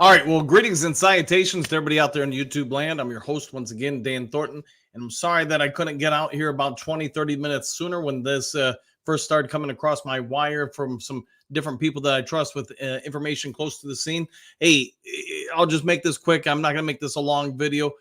All right, well, greetings and salutations to everybody out there in YouTube land. I'm your host once again, Dan Thornton, and I'm sorry that I couldn't get out here about 20, 30 minutes sooner when this first started coming across my wire from some different people that I trust with information close to the scene. Hey, I'll just make this quick. I'm not going to make this a long video.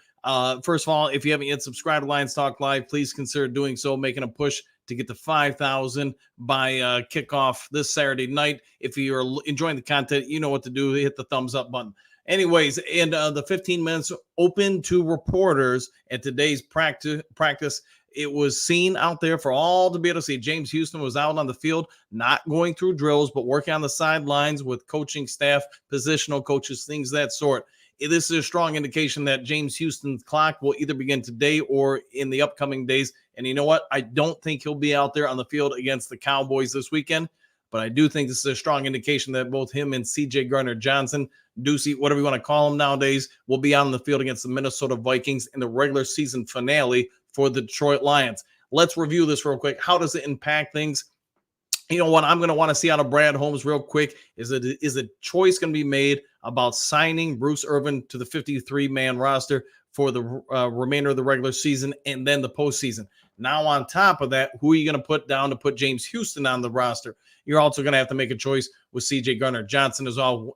First of all, if you haven't yet subscribed to Lions Talk Live, please consider doing so, making a push to get to 5,000 by kickoff this Saturday night. If you're enjoying the content, you know what to do. Hit the thumbs up button. Anyways, and the 15 minutes open to reporters at today's practice. It was seen out there for all to be able to see. James Houston was out on the field, not going through drills, but working on the sidelines with coaching staff, positional coaches, things of that sort. This is a strong indication that James Houston's clock will either begin today or in the upcoming days. And you know what? I don't think he'll be out there on the field against the Cowboys this weekend, but I do think this is a strong indication that both him and C.J. Gardner-Johnson, Deucey, whatever you want to call him nowadays, will be on the field against the Minnesota Vikings in the regular season finale for the Detroit Lions. Let's review this real quick. How does it impact things? You know what I'm going to want to see out of Brad Holmes real quick is a choice going to be made about signing Bruce Irvin to the 53-man roster for the remainder of the regular season and then the postseason. Now, on top of that, who are you going to put down to put James Houston on the roster? You're also going to have to make a choice with C.J. Gardner-Johnson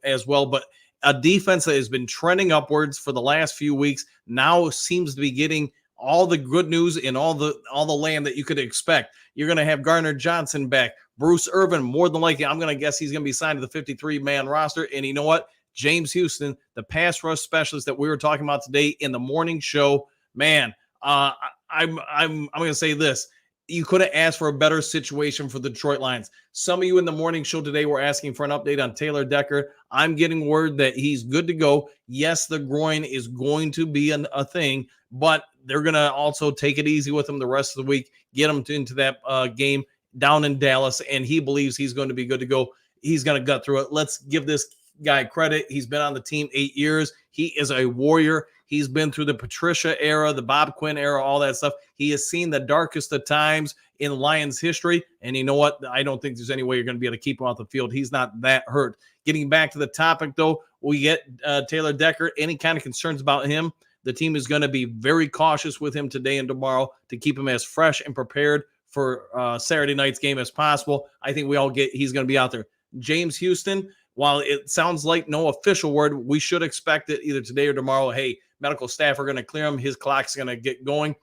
as well. But a defense that has been trending upwards for the last few weeks now seems to be getting all the good news and all the land that you could expect. You're going to have Gardner-Johnson back. Bruce Irvin, more than likely, I'm going to guess he's going to be signed to the 53-man roster. And you know what? James Houston, the pass rush specialist that we were talking about today in the morning show, man, I'm going to say this. You couldn't ask for a better situation for the Detroit Lions. Some of you in the morning show today were asking for an update on Taylor Decker. I'm getting word that he's good to go. Yes, the groin is going to be a thing, but they're going to also take it easy with him the rest of the week, get him into that game down in Dallas, and he believes he's going to be good to go. He's going to gut through it. Let's give this guy credit. He's been on the team 8 years. He is a warrior. He's been through the Patricia era, the Bob Quinn era, all that stuff. He has seen the darkest of times in Lions history. And you know what? I don't think there's any way you're going to be able to keep him off the field. He's not that hurt. Getting back to the topic, though, we get Taylor Decker. Any kind of concerns about him, the team is going to be very cautious with him today and tomorrow to keep him as fresh and prepared for Saturday night's game as possible. I think we all get he's going to be out there. James Houston, while it sounds like no official word, we should expect it either today or tomorrow. Hey, medical staff are going to clear him. His clock's going to get going.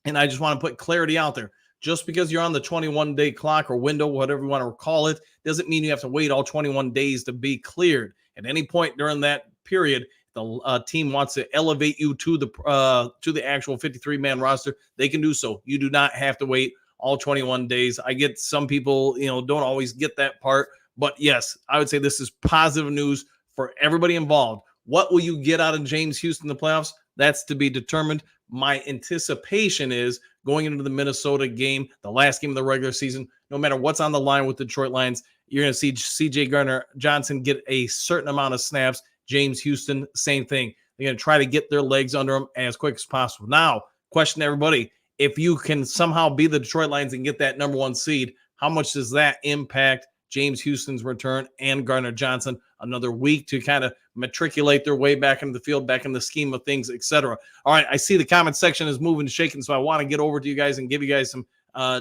And I just want to put clarity out there. Just because you're on the 21-day clock or window, whatever you want to call it, doesn't mean you have to wait all 21 days to be cleared. At any point during that period, the team wants to elevate you to the actual 53-man roster, they can do so. You do not have to wait all 21 days. I get some people, don't always get that part. But yes, I would say this is positive news for everybody involved. What will you get out of James Houston in the playoffs? That's to be determined. My anticipation is going into the Minnesota game, the last game of the regular season, no matter what's on the line with the Detroit Lions, you're going to see C.J. Gardner-Johnson get a certain amount of snaps. James Houston, same thing. They're going to try to get their legs under them as quick as possible. Now, question to everybody, if you can somehow be the Detroit Lions and get that number one seed, how much does that impact James Houston's return and Gardner-Johnson another week to kind of matriculate their way back into the field, back in the scheme of things, etc. All right, I see the comment section is moving and shaking, so I want to get over to you guys and give you guys some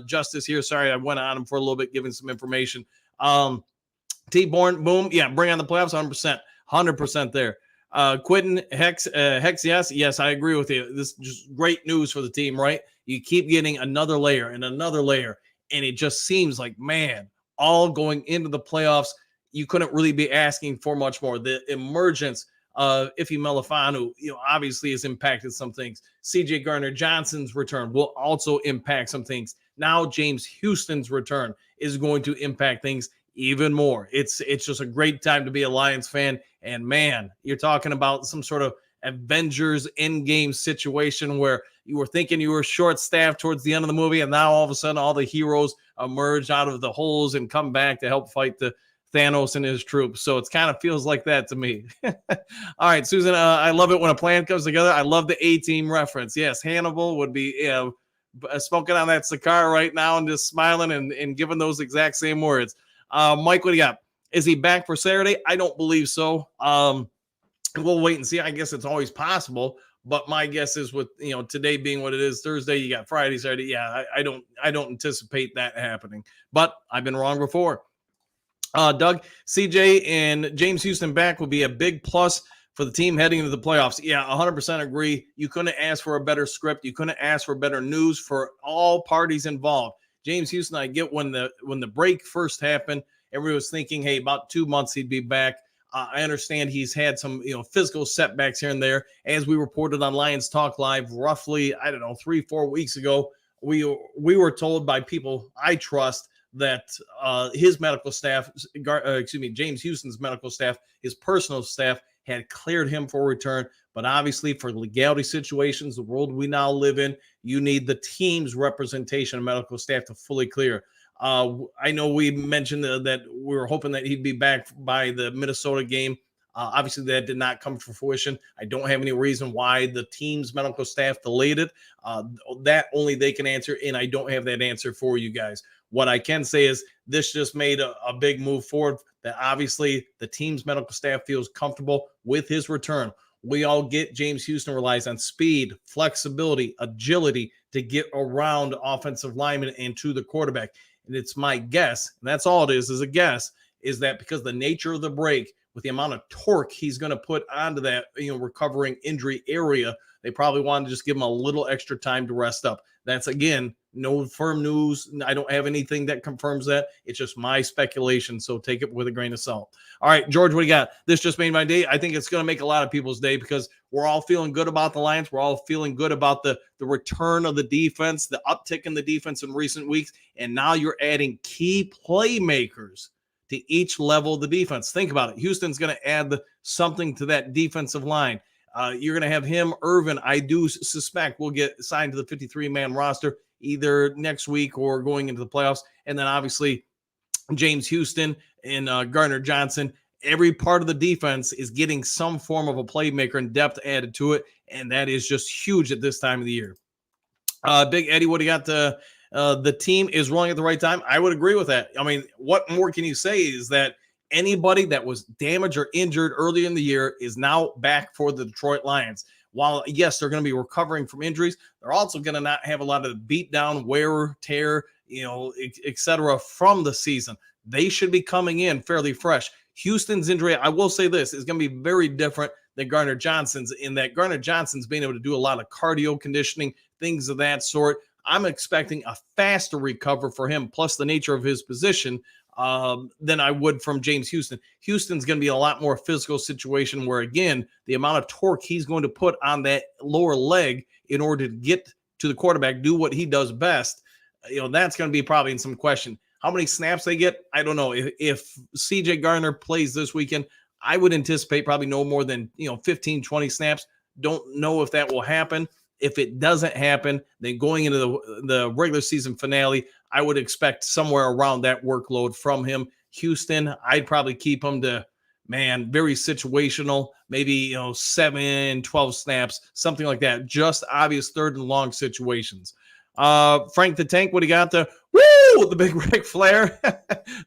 justice here. Sorry, I went on them for a little bit, giving some information. T-Born, boom, yeah, bring on the playoffs, 100% there. Quentin, Hex, yes, I agree with you. This is just great news for the team, right? You keep getting another layer and another layer, and it just seems like, man, all going into the playoffs, you couldn't really be asking for much more. The emergence of Ife Melifonwu, obviously has impacted some things. C.J. Gardner-Johnson's return will also impact some things. Now James Houston's return is going to impact things even more. It's just a great time to be a Lions fan. And man, you're talking about some sort of Avengers Endgame situation where you were thinking you were short-staffed towards the end of the movie, and now all of a sudden all the heroes emerge out of the holes and come back to help fight the Thanos and his troops. So it kind of feels like that to me. All right, Susan, I love it when a plan comes together. I love the A-Team reference. Yes, Hannibal would be smoking on that cigar right now and just smiling and giving those exact same words. Mike, what do you got? Is he back for Saturday? I don't believe so. we'll wait and see. I guess it's always possible, but my guess is with today being what it is, Thursday, you got Friday, Saturday. Yeah, I don't anticipate that happening, but I've been wrong before. Doug, CJ, and James Houston back will be a big plus for the team heading into the playoffs. Yeah, 100% agree. You couldn't ask for a better script. You couldn't ask for better news for all parties involved. James Houston, I get when the break first happened, everybody was thinking, hey, about 2 months he'd be back. I understand he's had some physical setbacks here and there. As we reported on Lions Talk Live, roughly 3-4 weeks ago, we were told by people I trust that his medical staff, James Houston's medical staff, his personal staff had cleared him for return. But obviously, for legality situations, the world we now live in, you need the team's representation of medical staff to fully clear. I know we mentioned that we were hoping that he'd be back by the Minnesota game. Obviously, that did not come to fruition. I don't have any reason why the team's medical staff delayed it. That only they can answer, and I don't have that answer for you guys. What I can say is this just made a big move forward that obviously the team's medical staff feels comfortable with his return. We all get James Houston relies on speed, flexibility, agility to get around offensive linemen and to the quarterback. And it's my guess, and that's all it is a guess, is that because the nature of the break, with the amount of torque he's going to put onto that recovering injury area, they probably want to just give him a little extra time to rest up. That's, again, no firm news. I don't have anything that confirms that. It's just my speculation, so take it with a grain of salt. All right, George, what do you got? This just made my day. I think it's going to make a lot of people's day because we're all feeling good about the Lions. We're all feeling good about the return of the defense, the uptick in the defense in recent weeks, and now you're adding key playmakers to each level of the defense. Think about it. Houston's going to add something to that defensive line. You're going to have him, Irvin, I do suspect will get signed to the 53-man roster either next week or going into the playoffs. And then obviously James Houston and Gardner Johnson. Every part of the defense is getting some form of a playmaker and depth added to it, and that is just huge at this time of the year. Big Eddie, what do you got? The team is rolling at the right time. I would agree with that. I mean, what more can you say is that anybody that was damaged or injured early in the year is now back for the Detroit Lions. While, yes, they're going to be recovering from injuries, they're also going to not have a lot of beat down, wear, tear, et cetera from the season. They should be coming in fairly fresh. Houston's injury, I will say this, is going to be very different than Gardner Johnson's in that Gardner Johnson's being able to do a lot of cardio conditioning, things of that sort. I'm expecting a faster recover for him, plus the nature of his position, than I would from James Houston. Houston's going to be a lot more physical situation where, again, the amount of torque he's going to put on that lower leg in order to get to the quarterback, do what he does best, that's going to be probably in some question. How many snaps they get, I don't know. If CJ Gardner plays this weekend, I would anticipate probably no more than 15, 20 snaps. Don't know if that will happen. If it doesn't happen, then going into the regular season finale, I would expect somewhere around that workload from him. Houston, I'd probably keep him to, very situational, maybe 7, 12 snaps, something like that. Just obvious third and long situations. Frank the Tank, what do you got there? Woo! The big Ric Flair.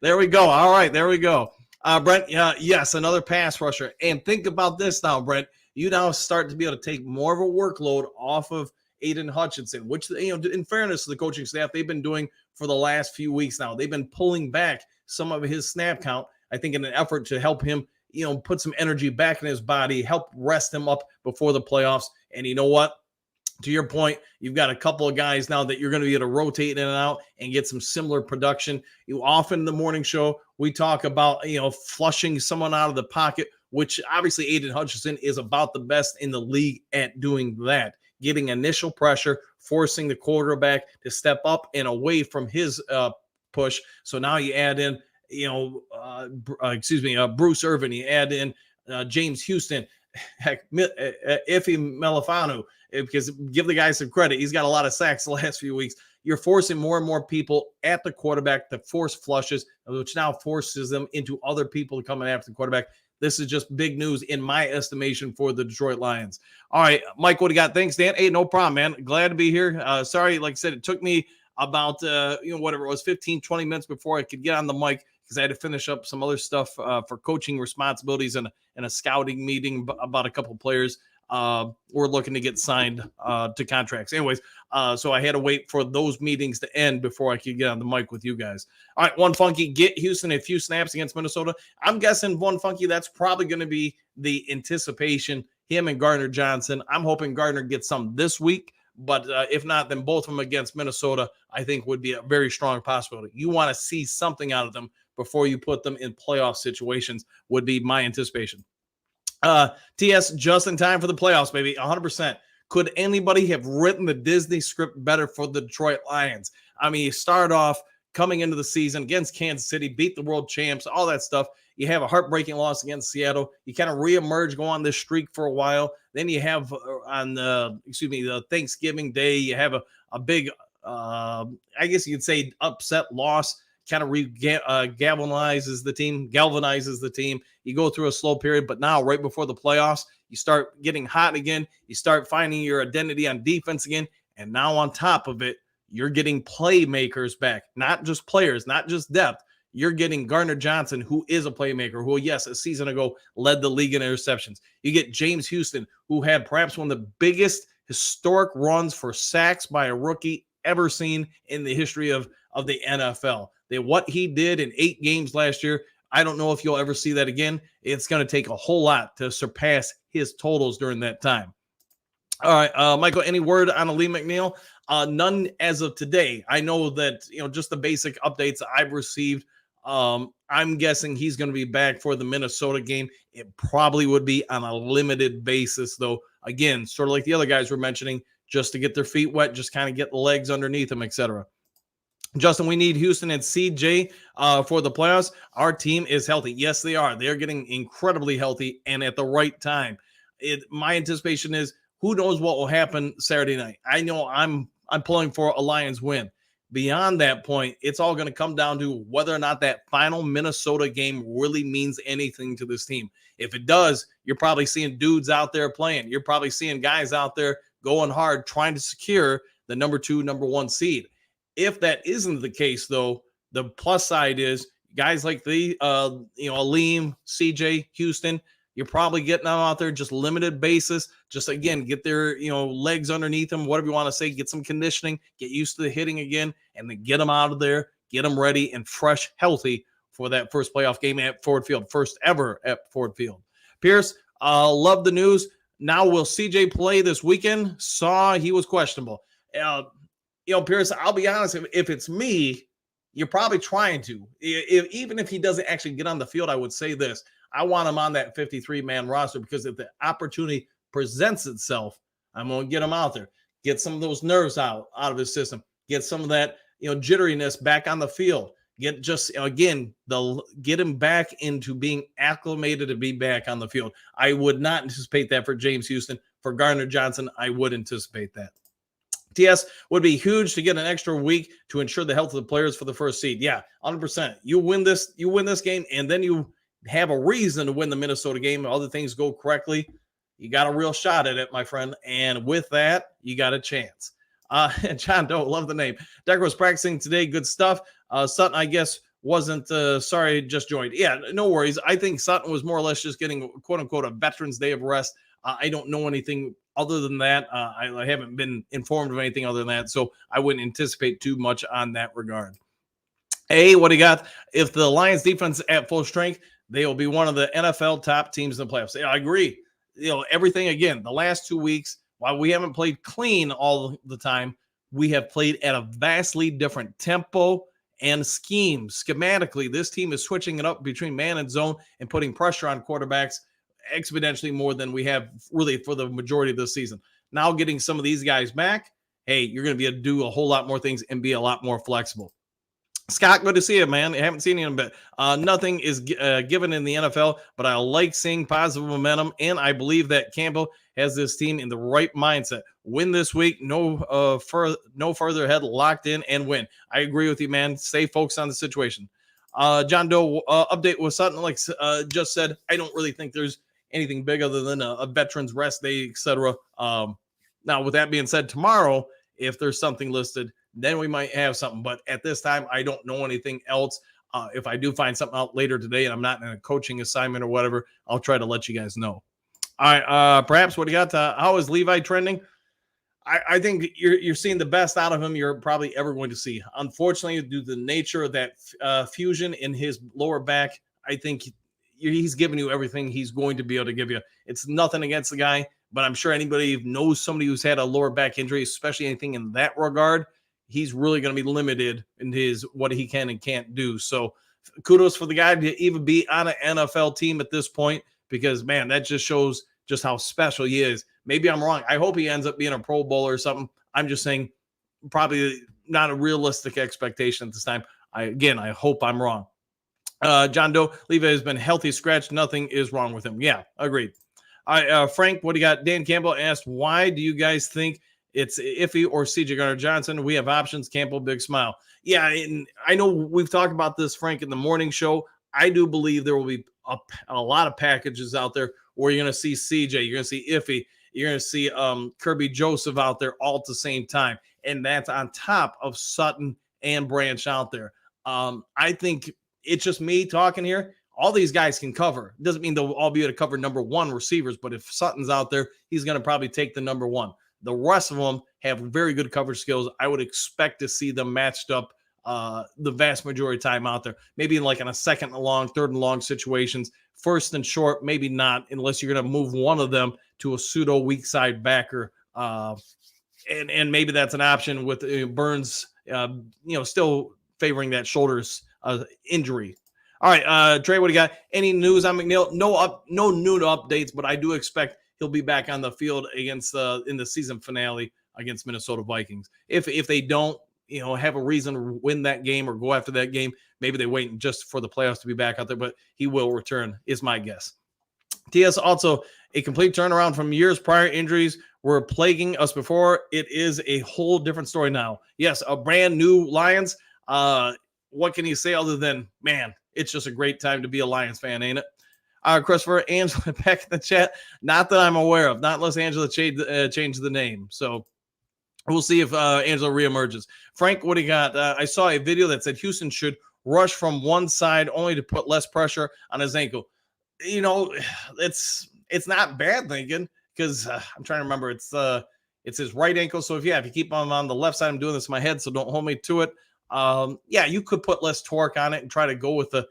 There we go. All right, there we go. Brent, yes, another pass rusher. And think about this now, Brent. You now start to be able to take more of a workload off of Aiden Hutchinson, which, in fairness to the coaching staff, they've been doing for the last few weeks now. They've been pulling back some of his snap count, I think, in an effort to help him, put some energy back in his body, help rest him up before the playoffs. And you know what? To your point, you've got a couple of guys now that you're going to be able to rotate in and out and get some similar production. Often in the morning show, we talk about, flushing someone out of the pocket, which obviously Aiden Hutchinson is about the best in the league at doing that, getting initial pressure, forcing the quarterback to step up and away from his push. So now you add in, Bruce Irvin, you add in James Houston, heck, Ife Melifanu, because give the guy some credit. He's got a lot of sacks the last few weeks. You're forcing more and more people at the quarterback to force flushes, which now forces them into other people coming after the quarterback. This is just big news in my estimation for the Detroit Lions. All right, Mike, what do you got? Thanks, Dan. Hey, no problem, man. Glad to be here. Sorry, like I said, it took me about, whatever it was, 15, 20 minutes before I could get on the mic because I had to finish up some other stuff for coaching responsibilities and a scouting meeting about a couple players we're looking to get signed to contracts. Anyways, so I had to wait for those meetings to end before I could get on the mic with you guys. All right, One Funky, get Houston a few snaps against Minnesota. I'm guessing, One Funky, that's probably going to be the anticipation, him and Gardner Johnson. I'm hoping Gardner gets some this week, but if not, then both of them against Minnesota, I think would be a very strong possibility. You want to see something out of them before you put them in playoff situations would be my anticipation. TS, just in time for the playoffs, baby, 100%. Could anybody have written the Disney script better for the Detroit Lions? I mean, you start off coming into the season against Kansas City, beat the world champs, all that stuff. You have a heartbreaking loss against Seattle. You kind of reemerge, go on this streak for a while. Then you have on the Thanksgiving Day, you have a big, I guess you could say, upset loss. Kind of galvanizes the team. You go through a slow period, but now right before the playoffs, you start getting hot again. You start finding your identity on defense again. And now on top of it, you're getting playmakers back, not just players, not just depth. You're getting Gardner Johnson, who is a playmaker, who, yes, a season ago led the league in interceptions. You get James Houston, who had perhaps one of the biggest historic runs for sacks by a rookie ever seen in the history of the NFL. What he did in 8 games last year, I don't know if you'll ever see that again. It's going to take a whole lot to surpass his totals during that time. All right, Michael, any word on Lee McNeil? None as of today. I know that, just the basic updates I've received. I'm guessing he's going to be back for the Minnesota game. It probably would be on a limited basis, though. Again, sort of like the other guys were mentioning, just to get their feet wet, just kind of get the legs underneath them, etc. Justin, we need Houston and CJ for the playoffs. Our team is healthy. Yes, they are. They're getting incredibly healthy and at the right time. My anticipation is, who knows what will happen Saturday night. I know I'm pulling for a Lions win. Beyond that point, it's all going to come down to whether or not that final Minnesota game really means anything to this team. If it does, you're probably seeing dudes out there playing. You're probably seeing guys out there going hard, trying to secure the number 2, number 1 seed. If that isn't the case, though, the plus side is guys like Aleem, CJ, Houston, you're probably getting them out there just limited basis. Just, again, get their, legs underneath them, whatever you want to say, get some conditioning, get used to the hitting again, and then get them out of there, get them ready and fresh, healthy for that first playoff game at Ford Field, first ever at Ford Field. Pierce, love the news. Now, will CJ play this weekend? Saw he was questionable. Pierce, I'll be honest, if it's me, you're probably trying to. Even if he doesn't actually get on the field, I would say this. I want him on that 53-man roster because if the opportunity presents itself, I'm going to get him out there. Get some of those nerves out of his system. Get some of that, jitteriness back on the field. Get him back into being acclimated to be back on the field. I would not anticipate that for James Houston. For Gardner Johnson, I would anticipate that. TS, would be huge to get an extra week to ensure the health of the players for the first seed. Yeah, 100%. You win this game, and then you have a reason to win the Minnesota game. Other things go correctly. You got a real shot at it, my friend. And with that, you got a chance. John Doe, love the name. Decker was practicing today. Good stuff. Sutton, I guess, wasn't sorry, just joined. Yeah, no worries. I think Sutton was more or less just getting, quote unquote, a Veterans Day of rest. I don't know anything other than that. I haven't been informed of anything other than that, so I wouldn't anticipate too much on that regard. What do you got? If the Lions defense is at full strength, they will be one of the NFL top teams in the playoffs. Yeah, I agree. Everything, again, the last 2 weeks, while we haven't played clean all the time, we have played at a vastly different tempo and scheme. Schematically, this team is switching it up between man and zone and putting pressure on quarterbacks exponentially more than we have really for the majority of the season. Now getting some of these guys back, hey, you're going to be able to do a whole lot more things and be a lot more flexible. Scott, good to see you, man. I haven't seen you in a bit. Nothing is given in the NFL, but I like seeing positive momentum, and I believe that Campbell has this team in the right mindset. Win this week, no further ahead, locked in, and win. I agree with you, man. Stay focused on the situation. John Doe, update with Sutton, like just said, I don't really think there's anything big other than a veterans rest day, etc. Now, with that being said, tomorrow, if there's something listed, then we might have something. But at this time, I don't know anything else. If I do find something out later today and I'm not in a coaching assignment or whatever, I'll try to let you guys know. All right, perhaps what do you got? How is Levi trending? I think you're seeing the best out of him you're probably ever going to see. Unfortunately, due to the nature of that fusion in his lower back, I think he's giving you everything he's going to be able to give you. It's nothing against the guy, but I'm sure anybody knows somebody who's had a lower back injury, especially anything in that regard, he's really going to be limited in his what he can and can't do. So kudos for the guy to even be on an NFL team at this point, because, man, that just shows just how special he is. Maybe I'm wrong. I hope he ends up being a Pro Bowler or something. I'm just saying probably not a realistic expectation at this time. I hope I'm wrong. John Doe, Levi has been healthy scratch. Nothing is wrong with him. Yeah, agreed. All right, Frank, what do you got? Dan Campbell asked, why do you guys think it's Iffy or CJ Gardner-Johnson? We have options. Campbell, big smile. Yeah, and I know we've talked about this, Frank, in the morning show. I do believe there will be a lot of packages out there where you're going to see CJ, you're going to see Iffy, you're going to see Kirby Joseph out there all at the same time. And that's on top of Sutton and Branch out there. I think it's just me talking here. All these guys can cover. It doesn't mean they'll all be able to cover number one receivers, but if Sutton's out there, he's going to probably take the number one. The rest of them have very good coverage skills. I would expect to see them matched up the vast majority of time out there. Maybe like in a second and long, third and long situations. First and short, maybe not, unless you're going to move one of them to a pseudo weak side backer. And maybe that's an option with Burns, still favoring that shoulders injury. All right, Trey, what do you got? Any news on McNeil? No new updates, but I do expect he'll be back on the field against in the season finale against Minnesota Vikings. If they don't, have a reason to win that game or go after that game, maybe they wait just for the playoffs to be back out there, but he will return, is my guess. TS also, a complete turnaround from years prior. Injuries were plaguing us before. It is a whole different story now. Yes, a brand new Lions. What can you say other than, man, it's just a great time to be a Lions fan, ain't it? Christopher, Angela back in the chat. Not that I'm aware of, not unless Angela changed the name. So we'll see if Angela reemerges. Frank, what do you got? I saw a video that said Houston should rush from one side only to put less pressure on his ankle. It's not bad thinking, because I'm trying to remember. It's his right ankle. So if you keep him on the left side, I'm doing this in my head, so don't hold me to it. You could put less torque on it and try to go with the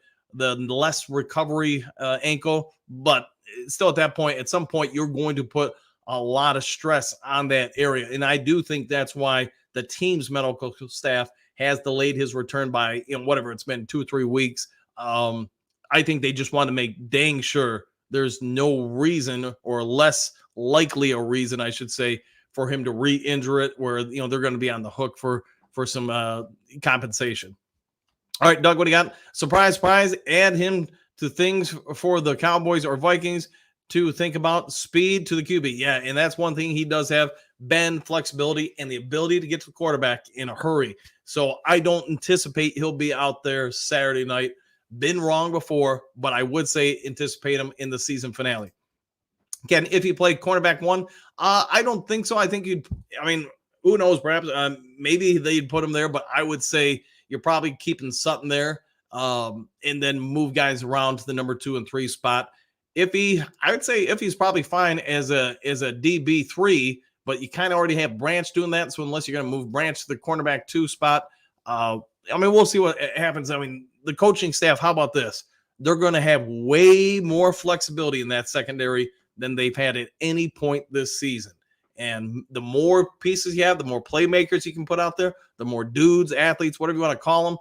less recovery ankle, but still at some point, you're going to put a lot of stress on that area. And I do think that's why the team's medical staff has delayed his return by, whatever it's been, 2 or 3 weeks. I think they just want to make dang sure there's no reason, or less likely a reason, I should say, for him to re-injure it, where, they're going to be on the hook for some compensation. All right, Doug, what do you got? Surprise, add him to things for the Cowboys or Vikings to think about. Speed to the QB. Yeah, and that's one thing he does have, bend, flexibility, and the ability to get to the quarterback in a hurry. So I don't anticipate he'll be out there Saturday night. Been wrong before, but I would say anticipate him in the season finale. Again, if he played cornerback 1, I don't think so. I think who knows, perhaps maybe they'd put him there, but I would say you're probably keeping Sutton there, and then move guys around to the number 2 and 3 spot. I would say if he's probably fine as a DB3, but you kind of already have Branch doing that. So unless you're going to move Branch to the cornerback 2 spot, we'll see what happens. The coaching staff, how about this? They're going to have way more flexibility in that secondary than they've had at any point this season. And the more pieces you have, the more playmakers you can put out there, the more dudes, athletes, whatever you want to call them.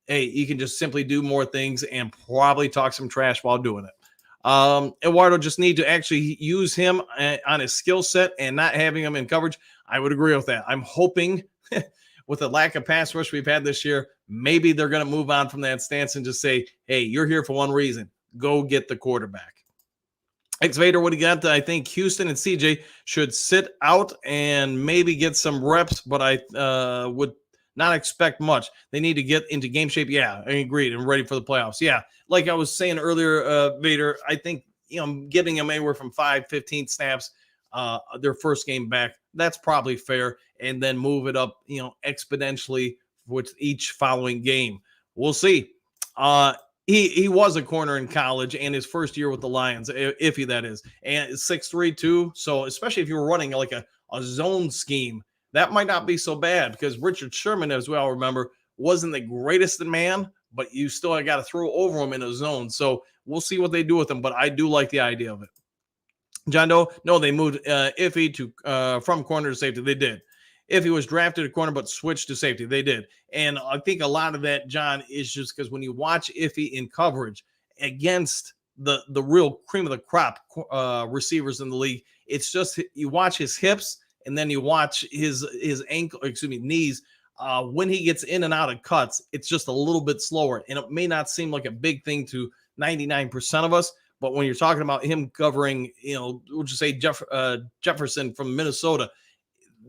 Hey, you can just simply do more things and probably talk some trash while doing it. Eduardo, just need to actually use him on his skill set and not having him in coverage. I would agree with that. I'm hoping with the lack of pass rush we've had this year, maybe they're going to move on from that stance and just say, hey, you're here for one reason. Go get the quarterback. X Vader, what do you got? I think Houston and CJ should sit out and maybe get some reps, but I would not expect much. They need to get into game shape. Yeah, I agreed, and ready for the playoffs. Yeah, like I was saying earlier, Vader, I think, giving them anywhere from 5-15 snaps their first game back, that's probably fair, and then move it up, exponentially with each following game. We'll see. Uh, he was a corner in college and his first year with the Lions, iffy that is, and 6'3" too. So especially if you were running like a zone scheme, that might not be so bad because Richard Sherman, as we all remember, wasn't the greatest in man, but you still got to throw over him in a zone. So we'll see what they do with him, but I do like the idea of it. John Doe, no, they moved Iffy to from corner to safety. They did. If he was drafted at corner but switched to safety, they did. And I think a lot of that, John, is just because when you watch Iffy in coverage against the real cream of the crop receivers in the league, it's just you watch his hips and then you watch his ankle, excuse me, knees. When he gets in and out of cuts, it's just a little bit slower, and it may not seem like a big thing to 99% of us. But when you're talking about him covering, we'll just say Jefferson from Minnesota,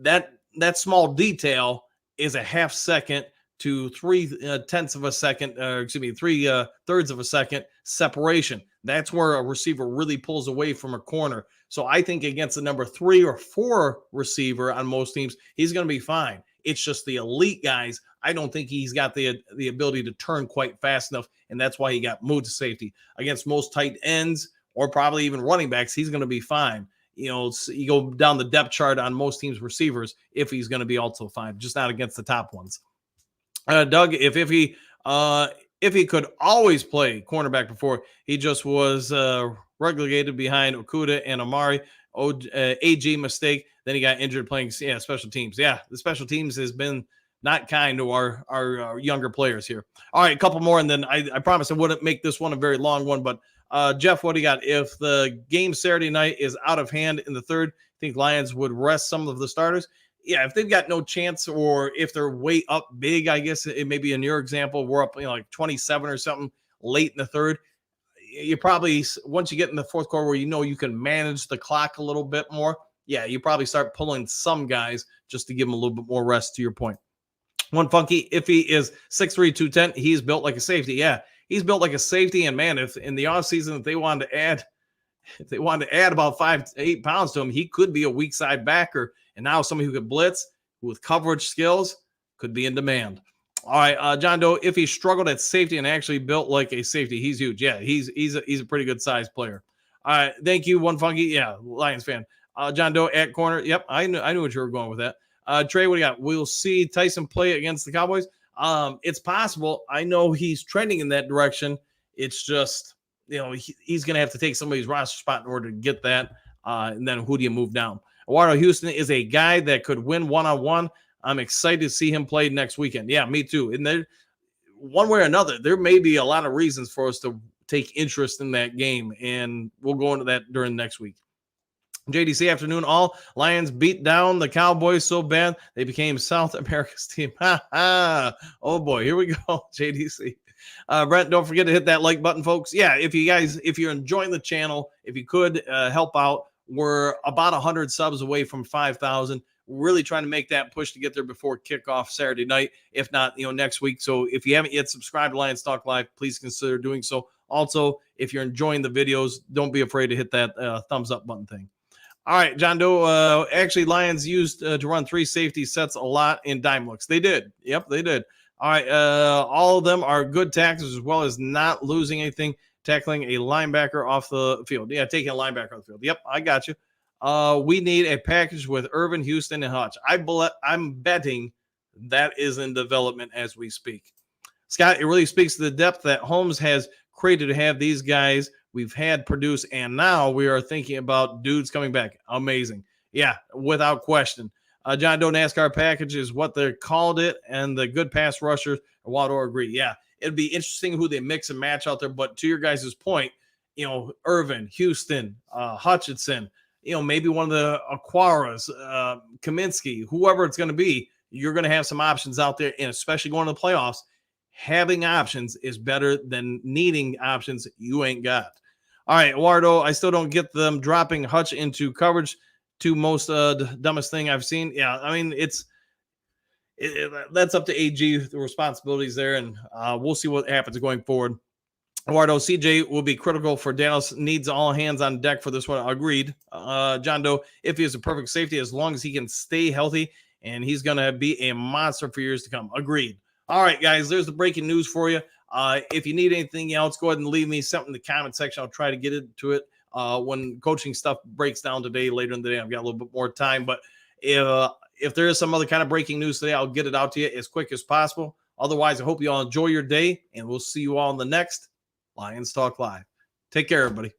that small detail is a half second to 3/10 of a second, excuse me, 3/3 of a second separation. That's where a receiver really pulls away from a corner. So I think against the number 3 or 4 receiver on most teams, he's going to be fine. It's just the elite guys. I don't think he's got the ability to turn quite fast enough, and that's why he got moved to safety. Against most tight ends or probably even running backs, he's going to be fine. You go down the depth chart on most teams' receivers if he's going to be also fine, just not against the top ones. Doug, if he could always play cornerback before, he just was relegated behind Okuda and Amari. AG mistake. Then he got injured playing special teams. Yeah, the special teams has been not kind to our younger players here. All right, a couple more, and then I promise I wouldn't make this one a very long one, but Jeff, what do you got? If the game Saturday night is out of hand in the third, I think Lions would rest some of the starters. Yeah, if they've got no chance or if they're way up big, I guess it may be in your example, we're up like 27 or something late in the third. You probably, once you get in the fourth quarter where you can manage the clock a little bit more, yeah, you probably start pulling some guys just to give them a little bit more rest, to your point. One funky, if he is 6'3", 210, he's built like a safety. Yeah, he's built like a safety. And man, if in the offseason, if they wanted to add about 5 to 8 pounds to him, he could be a weak side backer. And now somebody who could blitz with coverage skills could be in demand. All right, John Doe, if he struggled at safety and actually built like a safety, he's huge. Yeah, he's a pretty good size player. All right, thank you, One Funky. Yeah, Lions fan. John Doe at corner. Yep, I knew what you were going with that. Trey, what do you got? We'll see Tyson play against the Cowboys. It's possible. I know he's trending in that direction. It's just, he's going to have to take somebody's roster spot in order to get that. And then who do you move down? Eduardo Houston is a guy that could win one-on-one. I'm excited to see him play next weekend. Yeah, me too. And there, one way or another, there may be a lot of reasons for us to take interest in that game, and we'll go into that during next week. JDC afternoon, all Lions beat down the Cowboys so bad they became South America's team. Oh boy, here we go, JDC. Brent, don't forget to hit that like button, folks. Yeah, if you're enjoying the channel, if you could help out, we're about 100 subs away from 5,000. We're really trying to make that push to get there before kickoff Saturday night, if not, next week. So if you haven't yet subscribed to Lions Talk Live, please consider doing so. Also, if you're enjoying the videos, don't be afraid to hit that thumbs up button thing. All right, John Doe. Actually, Lions used to run 3 safety sets a lot in dime looks. They did. Yep, they did. All right, all of them are good tackles as well as not losing anything, tackling a linebacker off the field. Yeah, taking a linebacker off the field. Yep, I got you. We need a package with Irvin, Houston, and Hutch. I'm betting that is in development as we speak. Scott, it really speaks to the depth that Holmes has created to have these guys we've had produce, and now we are thinking about dudes coming back. Amazing. Yeah, without question. John Doe NASCAR package is what they called it, and the good pass rushers, Waldor agree. Yeah, it'd be interesting who they mix and match out there, but to your guys' point, Irvin, Houston, Hutchinson, maybe one of the Aquaras, Kaminsky, whoever it's going to be, you're going to have some options out there, and especially going to the playoffs, having options is better than needing options you ain't got. All right, Eduardo, I still don't get them dropping Hutch into coverage. To most the dumbest thing I've seen. Yeah, I mean, that's up to AG, the responsibilities there, and we'll see what happens going forward. Eduardo, CJ will be critical for Dallas. Needs all hands on deck for this one. Agreed. John Doe, if he is a perfect safety, as long as he can stay healthy, and he's going to be a monster for years to come. Agreed. All right, guys, there's the breaking news for you. If you need anything else, go ahead and leave me something in the comment section. I'll try to get into it when coaching stuff breaks down today. Later in the day, I've got a little bit more time. But if there is some other kind of breaking news today, I'll get it out to you as quick as possible. Otherwise, I hope you all enjoy your day, and we'll see you all in the next Lions Talk Live. Take care, everybody.